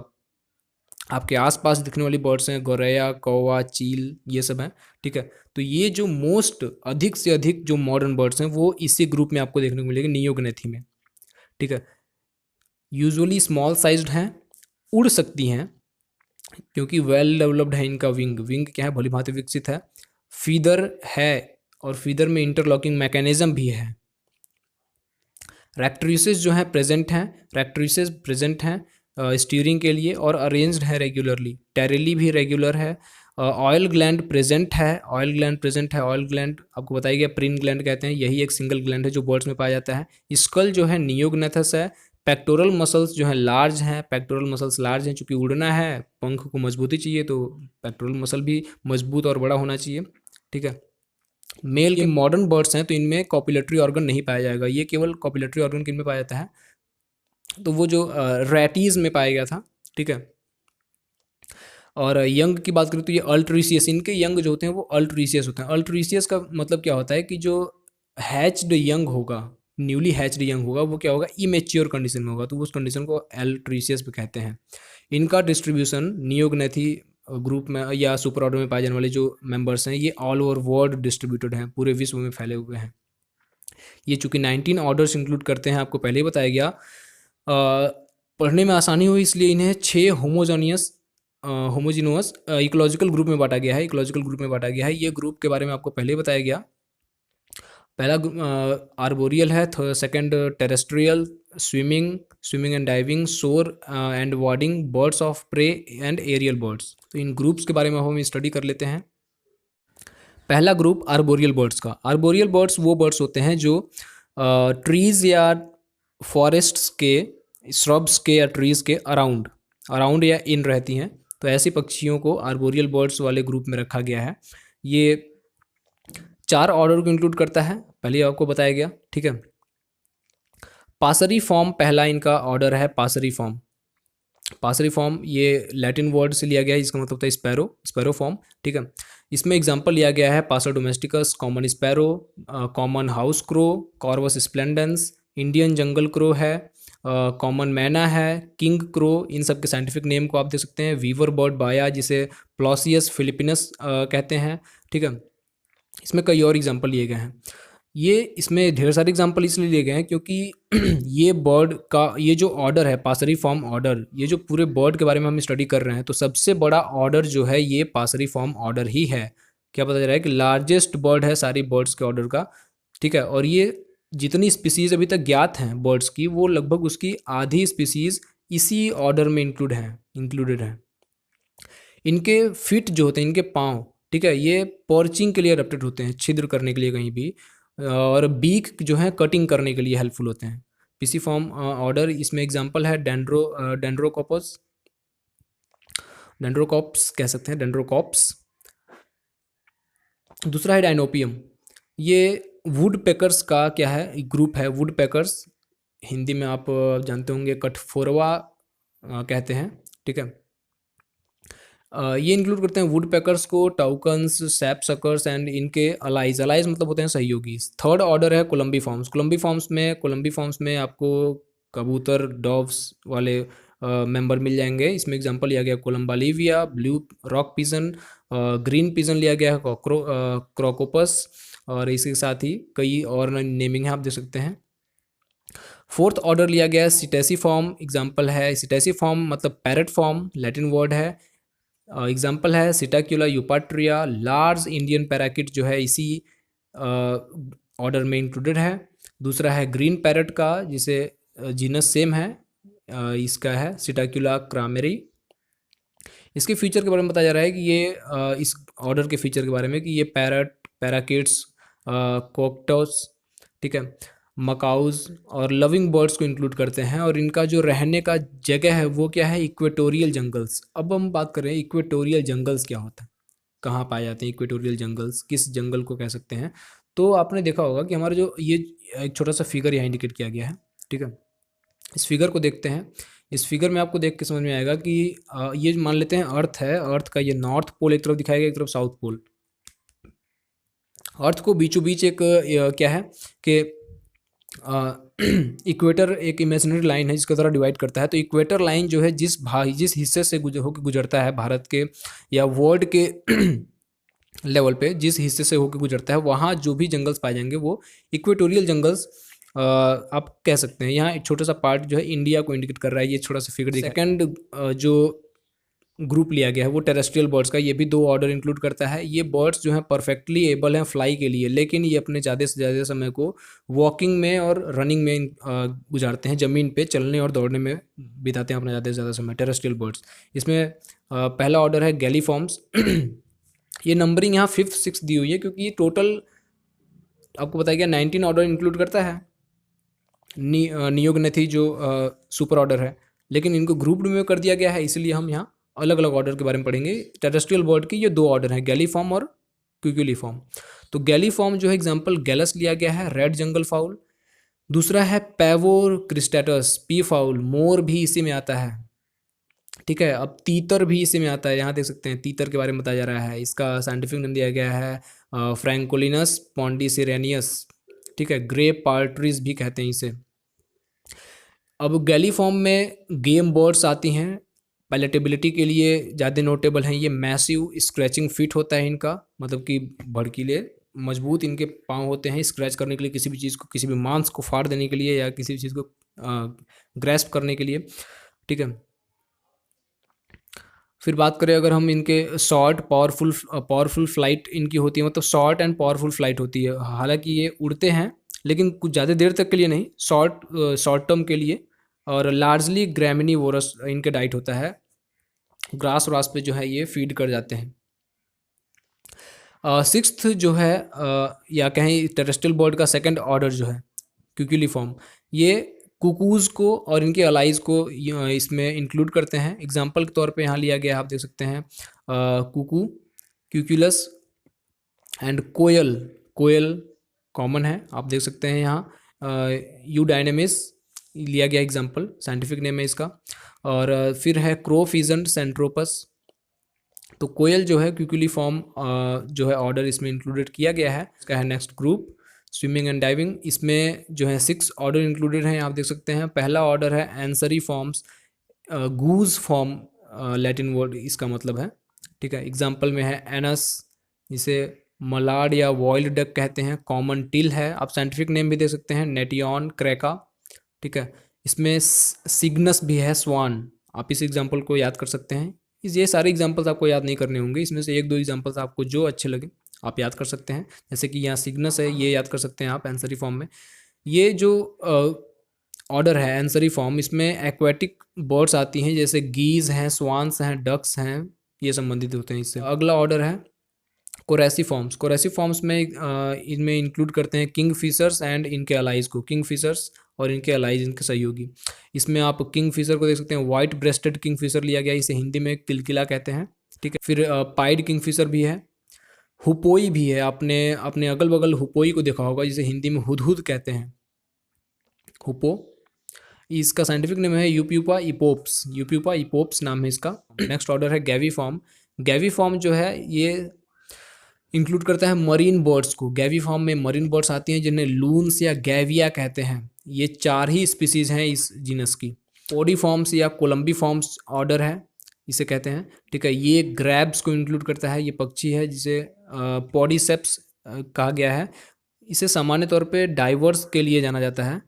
आपके आसपास दिखने वाली बर्ड्स हैं, गौरैया, कौवा, चील, ये सब हैं, ठीक है। तो ये जो मोस्ट अधिक से अधिक जो मॉडर्न बर्ड्स हैं वो इसी ग्रुप में आपको देखने को मिलेगी, नियोग्नेथी में, ठीक है। यूजुअली स्मॉल साइज्ड हैं, उड़ सकती हैं क्योंकि वेल डेवलप्ड है इनका विंग, विंग क्या है, भली भांति विकसित है। फीदर है और फीदर में इंटरलॉकिंग मैकेनिज्म भी है। रेक्ट्रिसेस जो है प्रेजेंट हैं, रेक्ट्रिसेस प्रेजेंट हैं स्टीयरिंग के लिए, और अरेंज्ड है रेगुलरली। टेरेली भी रेगुलर है। ऑयल ग्लैंड प्रेजेंट है, ऑयल ग्लैंड प्रेजेंट है। ऑयल ग्लैंड आपको बताया गया प्रिन ग्लैंड कहते हैं, यही एक सिंगल ग्लैंड है जो बर्ड्स में पाया जाता है। स्कल जो है नियोग्नेथस है। पेक्टोरल मसल्स जो है लार्ज हैं, पेक्टोरल मसल्स लार्ज हैं, चूंकि उड़ना है, पंख को मजबूती चाहिए, तो पेक्टोरल मसल भी मजबूत और बड़ा होना चाहिए, ठीक है। मेल के मॉडर्न बर्ड्स हैं तो इनमें कॉपुलेटरी ऑर्गन नहीं पाया जाएगा, ये केवल कॉपुलेटरी ऑर्गन किन में पाया जाता है, तो वो जो रैटीज में पाया गया था, ठीक है। और यंग की बात करें तो ये अल्ट्रीसियस, इनके यंग जो होते हैं वो अल्ट्रीसियस होते हैं। अल्ट्रीसियस का मतलब क्या होता है कि जो हैच्ड यंग होगा, न्यूली हैच्ड यंग होगा, वो क्या होगा, इमेच्योर कंडीशन में होगा, तो उस कंडीशन को अल्ट्रीसियस भी कहते हैं। इनका डिस्ट्रीब्यूशन नियोग्नेथी ग्रुप में या सुपर ऑर्डर में पाए जाने वाले जो मेंबर्स हैं ये ऑल ओवर वर्ल्ड डिस्ट्रीब्यूटेड हैं, पूरे विश्व में फैले हुए हैं। ये चूंकि 19 ऑर्डर्स इंक्लूड करते हैं, आपको पहले ही बताया गया, पढ़ने में आसानी हुई इसलिए इन्हें 6 होमोजीनोस इकोलॉजिकल ग्रुप में बांटा गया है, इकोलॉजिकल ग्रुप में बांटा गया है। ये ग्रुप के बारे में आपको पहले ही बताया गया। पहला आर्बोरियल है, second terrestrial, swimming and diving, soar and wading, birds of prey and aerial birds. तो इन ग्रुप्स के बारे में हम स्टडी कर लेते हैं। पहला ग्रुप आर्बोरियल बर्ड्स का। आर्बोरियल बर्ड्स वो बर्ड्स होते हैं जो ट्रीज़ या फॉरेस्ट्स के, श्रब्स के या ट्रीज़ के अराउंड या इन रहती हैं, तो ऐसे पक्षियों को आर्बोरियल बर्ड्स वाले ग्रुप में रखा गया है। ये 4 ऑर्डर को इंक्लूड करता है, पहले आपको बताया गया, ठीक है। पासरी फॉर्म पहला इनका ऑर्डर है, पासरी फॉर्म। पासरी फॉर्म ये लैटिन वर्ड से लिया गया है, इसका मतलब होता है स्पैरो फॉर्म, ठीक है। इसमें एग्जांपल लिया गया है Passer domesticus, common sparrow, common house crow, Corvus splendens, Indian jungle crow है, कॉमन मैना है, किंग क्रो, इन सब के साइंटिफिक नेम को आप दे सकते हैं। वीवर बर्ड बाया, जिसे प्लॉसियस फिलिपिनस कहते हैं, ठीक है। इसमें कई और एग्जांपल लिए गए हैं। ये इसमें ढेर सारे एग्जांपल इसलिए लिए गए हैं क्योंकि ये बर्ड का ये जो ऑर्डर है पासरी फॉर्म ऑर्डर, ये जो पूरे बर्ड के बारे में हम स्टडी कर रहे हैं, तो सबसे बड़ा ऑर्डर जो है ये पासरी फॉर्म ऑर्डर ही है। क्या पता चल रहा है कि लार्जेस्ट बर्ड है सारी बर्ड्स के ऑर्डर का, ठीक है। और ये जितनी स्पीसीज अभी तक ज्ञात हैं बर्ड्स की, वो लगभग उसकी आधी स्पीसीज इसी ऑर्डर में इंक्लूडेड है। इनके फिट जो होते हैं, इनके पाँव, ठीक है, ये पर्चिंग के लिए एडेप्टेड होते हैं, छिद्र करने के लिए कहीं भी, और बीक जो है कटिंग करने के लिए हेल्पफुल होते हैं। पिसीफॉर्म ऑर्डर, इसमें एग्जांपल है डेंड्रोकॉप्स कह सकते हैं, डेंड्रोकॉप्स। दूसरा है डायनोपियम, ये वुड पेकर्स का क्या है, ग्रुप है, वुड पेकर्स, हिंदी में आप जानते होंगे कठफोरवा कहते हैं, ठीक है। ये इंक्लूड करते हैं वुड पैकर्स को, टाउकन्स, सैप सकर्स एंड इनके अलाइज मतलब होते हैं सहयोगी। थर्ड ऑर्डर है कोलम्बी फॉर्म्स। कोलम्बी फॉर्म्स में आपको कबूतर, डॉव्स वाले मेंबर मिल जाएंगे। इसमें एग्जांपल लिया गया columba livia, blue rock pigeon, green pigeon लिया गया है, क्रोकोपस, और इसके साथ ही कई और नेमिंग है, आप देख सकते हैं। फोर्थ ऑर्डर लिया गया है सिटेसी फॉर्म। एग्जाम्पल है सिटेसी फॉर्म मतलब पैरट फॉर्म, लैटिन वर्ड है। एग्जाम्पल है सिटाक्यूला यूपाट्रिया, लार्ज इंडियन पैराकिट जो है इसी ऑर्डर में इंक्लूडेड है। दूसरा है ग्रीन पैरट का, जिसे जीनस सेम है, इसका है सिटाक्यूला क्रामेरी। इसके फीचर के बारे में बताया जा रहा है कि ये इस ऑर्डर के फीचर के बारे में कि ये पैरट, पैराकिट्स, कोक्टोस, ठीक है, मकाउज और लविंग बर्ड्स को इंक्लूड करते हैं। और इनका जो रहने का जगह है वो क्या है, इक्वेटोरियल जंगल्स। अब हम बात कर रहे हैं इक्वेटोरियल जंगल्स क्या होता है, कहाँ पाए जाते हैं इक्वेटोरियल जंगल्स, किस जंगल को कह सकते हैं। तो आपने देखा होगा कि हमारा जो ये एक छोटा सा फिगर यहाँ इंडिकेट किया गया है, ठीक है। इस फिगर को देखते हैं। इस फिगर में आपको देख के समझ में आएगा कि ये मान लेते हैं अर्थ है, अर्थ का ये नॉर्थ पोल एक तरफ दिखाया गया, एक तरफ साउथ पोल। अर्थ को बीचों बीच एक क्या है कि इक्वेटर एक इमेजिनरी लाइन है जिसके द्वारा डिवाइड करता है। तो इक्वेटर लाइन जो है जिस हिस्से से होकर गुजरता है भारत के या वर्ल्ड के लेवल पे, जिस हिस्से से होकर गुजरता है, वहाँ जो भी जंगल्स पाए जाएंगे वो इक्वेटोरियल जंगल्स आप कह सकते हैं। यहाँ एक छोटा सा पार्ट जो है इंडिया को इंडिकेट कर रहा है, ये छोटा सा फिगर दिखा। सेकंड जो ग्रुप लिया गया है वो टेरेस्ट्रियल बर्ड्स का, ये भी 2 ऑर्डर इंक्लूड करता है। ये बर्ड्स जो हैं परफेक्टली एबल हैं फ्लाई के लिए, लेकिन ये अपने ज़्यादा से ज़्यादा समय को वॉकिंग में और रनिंग में गुजारते हैं, ज़मीन पे चलने और दौड़ने में बिताते हैं अपना ज़्यादा से ज़्यादा समय टेरेस्ट्रियल बर्ड्स। इसमें पहला ऑर्डर है गैलीफॉर्म्स। ये नंबरिंग यहाँ 5th 6th दी हुई है क्योंकि ये टोटल आपको बताया गया 19 ऑर्डर इंक्लूड करता है। नियोगनेथी जो सुपर ऑर्डर है, लेकिन इनको ग्रुप में कर दिया गया है, इसलिए हम यहाँ अलग अलग ऑर्डर के बारे में पढ़ेंगे। टेरेस्ट्रियल बर्ड की ये 2 ऑर्डर हैं, गैलीफॉर्म और क्यूक्यूलीफॉर्म। तो गैलीफॉर्म जो है एग्जाम्पल गैलस लिया गया है, रेड जंगल फाउल। दूसरा है पैवोर क्रिस्टेटस, पी फाउल, मोर भी इसी में आता है, ठीक है। अब तीतर भी इसी में आता है, यहाँ देख सकते हैं तीतर के बारे में बताया जा रहा है। इसका साइंटिफिक नेम दिया गया है फ्रैंकोलिनस पॉन्डिसिरेनियस, ठीक है। ग्रे पार्ट्रीज भी कहते हैं इसे। अब गैलीफॉर्म में गेम बर्ड्स आती हैं, पैलेटेबिलिटी के लिए ज़्यादा नोटेबल हैं। ये मैसिव स्क्रैचिंग फिट होता है इनका, मतलब कि भड़कीले मजबूत इनके पाँव होते हैं स्क्रैच करने के लिए, किसी भी चीज़ को, किसी भी मांस को फाड़ देने के लिए या किसी भी चीज़ को ग्रैस्प करने के लिए, ठीक है। फिर बात करें अगर हम इनके शॉर्ट पावरफुल फ्लाइट इनकी होती है, मतलब शॉर्ट एंड पावरफुल फ्लाइट होती है। हालांकि ये उड़ते हैं लेकिन कुछ ज़्यादा देर तक के लिए नहीं, शॉर्ट टर्म के लिए। और लार्जली ग्रैमिनीवोरस इनका डाइट होता है, ग्रास व्रास पे जो है ये फीड कर जाते हैं। 6th जो है या कहें टेरेस्ट्रियल बर्ड का सेकंड ऑर्डर जो है क्यूक्यूलीफॉर्म, ये कुकूज़ को और इनके अलाइज को इसमें इंक्लूड करते हैं। एग्जाम्पल के तौर पे यहाँ लिया गया, आप देख सकते हैं कुकू, क्यूक्यूलस एंड कोयल। कोयल कॉमन है, आप देख सकते हैं यहाँ यूडायनेमिस लिया गया एग्जाम्पल, साइंटिफिक नेम है इसका। और फिर है क्रोफिजेंट सेंट्रोपस। तो कोयल जो है क्यूक्यूलीफॉर्म जो है ऑर्डर इसमें इंक्लूडेड किया गया है। इसका है next group swimming and diving, इसमें जो है 6 ऑर्डर इंक्लूडेड हैं, आप देख सकते हैं। पहला ऑर्डर है एंसरी फॉर्म्स, गूज फॉर्म लैटिन वर्ड इसका मतलब है, ठीक है। एग्जाम्पल में है एनस, जिसे मलाड या वॉइल्ड डक कहते हैं। कॉमन टिल है, आप साइंटिफिक नेम भी दे सकते हैं, नेटियन क्रेका, ठीक है। इसमें सिग्नस भी है, स्वान, आप इस एग्जाम्पल को याद कर सकते हैं। ये सारे एग्जाम्पल्स आपको याद नहीं करने होंगे, इसमें से 1-2 एग्जाम्पल्स आपको जो अच्छे लगे आप याद कर सकते हैं। जैसे कि यहाँ सिग्नस है, ये याद कर सकते हैं आप एंसरी फॉर्म में। ये जो ऑर्डर है एंसरी फॉर्म, इसमें एक्वेटिक बर्ड्स आती हैं जैसे गीज हैं, स्वान्स हैं, डक्स हैं, ये संबंधित होते हैं इससे। अगला ऑर्डर है कोरेसी फॉर्म्स। कोरेसी फॉर्म्स में इनमें इंक्लूड करते हैं किंग फिशर्स एंड इनके अलाइज को, किंग फिशर्स और इनके अलाइज, इनके सहयोगी। इसमें आप किंग फिशर को देख सकते हैं, वाइट ब्रेस्टेड किंग फिशर लिया गया, इसे हिंदी में किलकिला कहते हैं, ठीक है। फिर पाइड किंग फिशर भी है, हुपोई भी है, आपने अपने अगल बगल हुपोई को देखा होगा, जिसे हिंदी में हुदहुद कहते हैं, हुपो। इसका साइंटिफिक नेम है यूप्यूपा इपोप्स, यूप्यूपा इपोप्स नाम है इसका। नेक्स्ट ऑर्डर है गैवी फॉर्म। गैवी फॉर्म जो है ये इंक्लूड करता है मरीन बर्ड्स को। गैवी फॉर्म में मरीन बर्ड्स आती हैं जिन्हें लून्स या गैविया कहते हैं। ये 4 ही स्पीसीज हैं इस जीनस की। पोडी फॉर्म्स या कोलम्बी फॉर्म्स ऑर्डर है इसे कहते हैं, ठीक है। ये ग्रैब्स को इंक्लूड करता है, ये पक्षी है जिसे पॉडीसेप्स कहा गया है। इसे सामान्य तौर पे डाइवर्स के लिए जाना जाता है।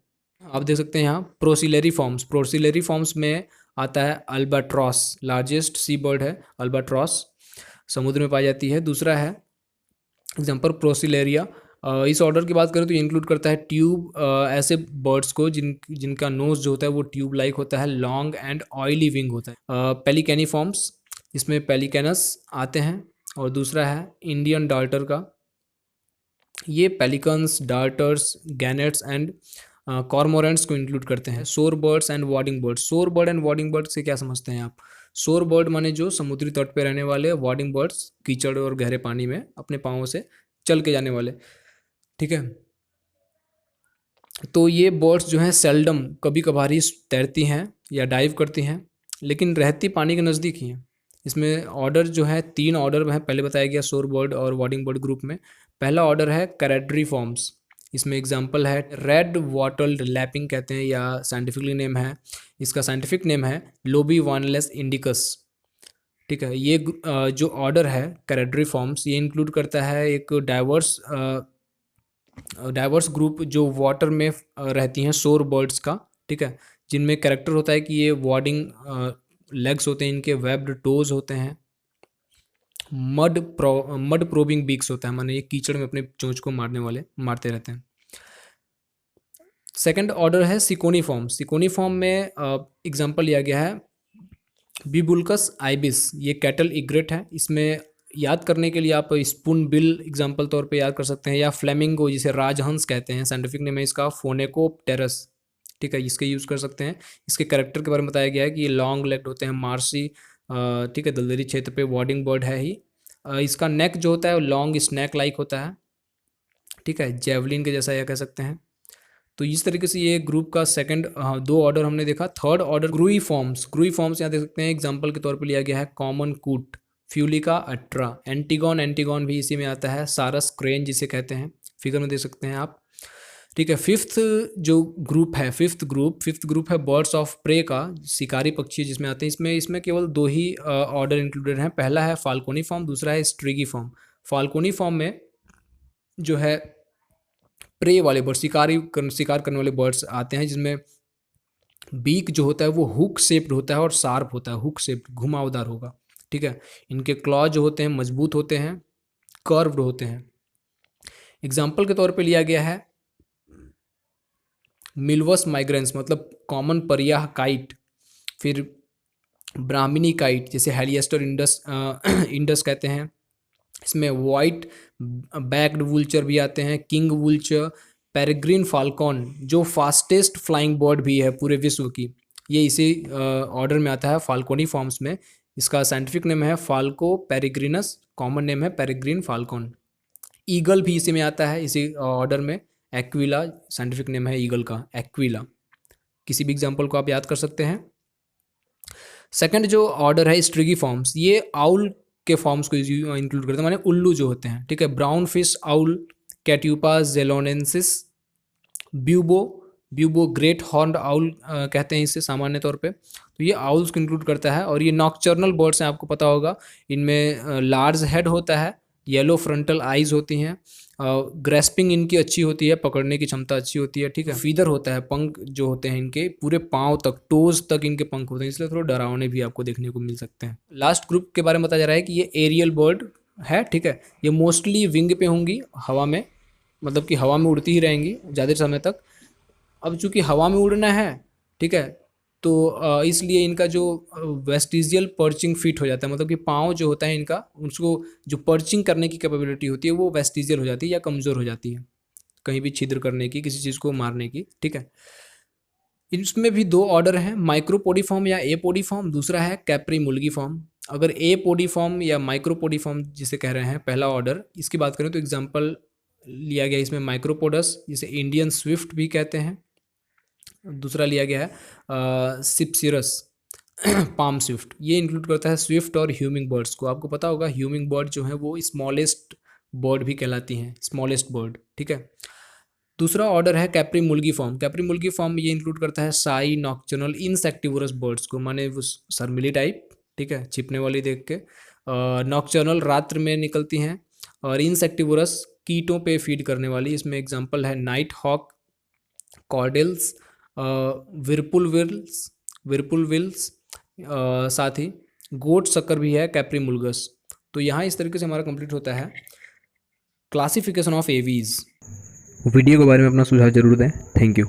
आप देख सकते हैं यहाँ प्रोसिलरी फॉर्म्स। प्रोसिलरी फॉर्म्स में आता है अल्बाट्रॉस, लार्जेस्ट सी बर्ड है अल्बाट्रॉस, समुद्र में पाई जाती है। दूसरा है एग्जाम्पल प्रोसिलेरिया। इस ऑर्डर की बात करें तो ये इंक्लूड करता है ट्यूब ऐसे बर्ड्स को जिनका नोज जो होता है वो ट्यूब लाइक होता है, लॉन्ग एंड ऑयली विंग होता है। पेलिकैनी फॉर्म्स, इसमें पेलिकैनस आते हैं। और दूसरा है इंडियन डाल्टर का, ये पेलिकन्स, डार्टर्स, गैनेट्स एंड कॉर्मोरेंट्स को इंक्लूड करते हैं। शोर बर्ड्स एंड वार्डिंग बर्ड्स। शोर बर्ड एंड वार्डिंग बर्ड से क्या समझते हैं आप? शोर बर्ड माने जो समुद्री तट पे रहने वाले, वार्डिंग बर्ड्स कीचड़ और गहरे पानी में अपने पाँवों से चल के जाने वाले, ठीक है। तो ये बर्ड्स जो हैं सेल्डम, कभी कभार ही तैरती हैं या डाइव करती हैं, लेकिन रहती पानी के नज़दीक ही हैं। इसमें ऑर्डर जो है 3 ऑर्डर हैं, पहले बताया गया शोर बर्ड और वार्डिंग बर्ड ग्रुप में। पहला ऑर्डर है कैरेटरी फॉर्म्स। इसमें एग्जांपल है रेड वाटल्ड लैपिंग कहते हैं, या साइंटिफिकली नेम है, इसका साइंटिफिक नेम है लोबी वानलेस इंडिकस, ठीक है। ये जो ऑर्डर है कैरेटरी फॉर्म्स, ये इंक्लूड करता है एक डाइवर्स ग्रुप जो वाटर में रहती हैं शोर बर्ड्स का, ठीक है, जिनमें कैरेक्टर होता है कि ये वार्डिंग लेग्स होते हैं, इनके वेब्ड टोज होते हैं, मड प्रोबिंग बीक्स होता है, माने ये कीचड़ में अपने चोंच को मारते रहते हैं। सेकंड ऑर्डर है सिकोनी फॉर्म। सिकोनी फॉर्म में एग्जांपल लिया गया है बिबुल्कस आइबिस, ये कैटल इग्रेट है। इसमें याद करने के लिए आप स्पून बिल एग्जांपल तौर पे याद कर सकते हैं, या फ्लेमिंगो जिसे राजहंस कहते हैं, साइंटिफिक नेम है इसका फोनेकोप्टेरस, ठीक है, इसके यूज़ कर सकते हैं। इसके कैरेक्टर के बारे में बताया गया है कि ये लॉन्ग लेग्ड होते हैं, मार्सी, ठीक है, दलदली क्षेत्र पे वार्डिंग बर्ड है ही। इसका नेक जो होता है वो लॉन्ग स्नैक लाइक होता है, ठीक है, जेवलिन के जैसा यह कह सकते हैं। तो इस तरीके से ये ग्रुप का सेकंड, हाँ, 2 ऑर्डर हमने देखा। Third order gruiformes. Gruiformes यहाँ देख सकते हैं, एग्जांपल के तौर पे लिया गया है कॉमन कूट, फ्यूलिका अट्रा, एंटीगॉन, एंटीगॉन भी इसी में आता है, सारस क्रेन जिसे कहते हैं, फिगर में देख सकते हैं आप, ठीक है। फिफ्थ जो ग्रुप है, फिफ्थ ग्रुप है बर्ड्स ऑफ प्रे का, शिकारी पक्षी जिसमें आते हैं। इसमें केवल 2 ही ऑर्डर इंक्लूडेड हैं। पहला है फाल्कोनी फॉर्म, दूसरा है स्ट्रिगी फॉर्म। फाल्कोनी फॉर्म में जो है प्रे वाले बर्ड, शिकार करने वाले बर्ड्स आते हैं, जिसमें बीक जो होता है वो हुक शेप्ड होता है और शार्प होता है, हुक शेप्ड, घुमावदार होगा, ठीक है। इनके क्लॉ जो होते हैं मजबूत होते हैं, कर्व्ड होते हैं। एग्जाम्पल के तौर पे लिया गया है मिलवस माइग्रेंस, मतलब कॉमन परियाह काइट, फिर ब्राह्मिनी काइट जिसे हेलियस्टर इंडस कहते हैं। इसमें वाइट बैक्ड वुलचर भी आते हैं, किंग वुलचर, पेरेग्रीन फाल्कॉन जो फास्टेस्ट फ्लाइंग बर्ड भी है पूरे विश्व की, ये इसी ऑर्डर में आता है फाल्कोनी फॉर्म्स में। इसका साइंटिफिक नेम है फाल्को पेरेग्रिनस, कॉमन नेम है पेरेग्रीन फाल्कॉन। ईगल भी इसी में आता है, इसी ऑर्डर में, एक्विला साइंटिफिक नेम है ईगल का, एक्विला। किसी भी एग्जाम्पल को आप याद कर सकते हैं। सेकंड जो ऑर्डर है स्ट्रिगी फॉर्म्स, ये आउल के फॉर्म्स को इंक्लूड करते हैं, माने उल्लू जो होते हैं, ठीक है। Brown fish owl, ketupa zeylonensis, bubo great horned owl कहते हैं इसे सामान्य तौर पे। तो ये आउल्स को इंक्लूड करता है, और ये नॉक्चर्नल बर्ड्स हैं, आपको पता होगा। इनमें लार्ज हेड होता है, येलो फ्रंटल आइज होती हैं, ग्रेस्पिंग इनकी अच्छी होती है, पकड़ने की क्षमता अच्छी होती है, ठीक है। फीदर होता है, पंख जो होते हैं इनके पूरे पाँव तक, टोज तक इनके पंख होते हैं, इसलिए थोड़ा डरावने भी आपको देखने को मिल सकते हैं। लास्ट ग्रुप के बारे में बताया जा रहा है कि ये एरियल बर्ड है, ठीक है। ये मोस्टली विंग पे होंगी, हवा में, मतलब कि हवा में उड़ती ही रहेंगी ज़्यादा समय तक। अब चूंकि हवा में उड़ना है, ठीक है, तो इसलिए इनका जो वेस्टिजियल पर्चिंग फिट हो जाता है, मतलब कि पाँव जो होता है इनका, उसको जो पर्चिंग करने की कैपेबिलिटी होती है वो वेस्टिजियल हो जाती है या कमज़ोर हो जाती है, कहीं भी छिद्र करने की, किसी चीज़ को मारने की, ठीक है। इसमें भी 2 ऑर्डर हैं, माइक्रोपोडिफॉर्म या एपोडिफॉर्म, दूसरा है कैप्री मुल्गी फॉर्म। अगर एपोडिफॉर्म या माइक्रोपोडिफॉर्म जिसे कह रहे हैं पहला ऑर्डर, इसकी बात करें तो एग्जाम्पल लिया गया इसमें माइक्रोपोडस, जिसे इंडियन स्विफ्ट भी कहते हैं। दूसरा लिया गया है सिप्सिरस पाम स्विफ्ट, ये इंक्लूड करता है स्विफ्ट और ह्यूमिंग बर्ड्स को। आपको पता होगा ह्यूमिंग बर्ड जो है वो स्मॉलेस्ट बर्ड भी कहलाती हैं, स्मॉलेस्ट बर्ड, ठीक है। दूसरा ऑर्डर है कैप्री मुल्गी फॉर्म। कैप्री मुल्गी फॉर्म ये इंक्लूड करता है साई नॉक्चर्नल इंसेक्टिवरस बर्ड्स को, माने वो शर्मिली टाइप, ठीक है, छिपने वाली देख के। नॉक्चर्नल रात्र में निकलती हैं, और इंसेक्टिवरस कीटों पे फीड करने वाली। इसमें एग्जांपल है नाइट हॉक, कॉर्डेल्स, विरपुल विल्स, साथ ही गोट सकर भी है कैप्री मुल्गस। तो यहाँ इस तरीके से हमारा कंप्लीट होता है क्लासिफिकेशन ऑफ एवीज। वीडियो के बारे में अपना सुझाव जरूर दें। Thank you.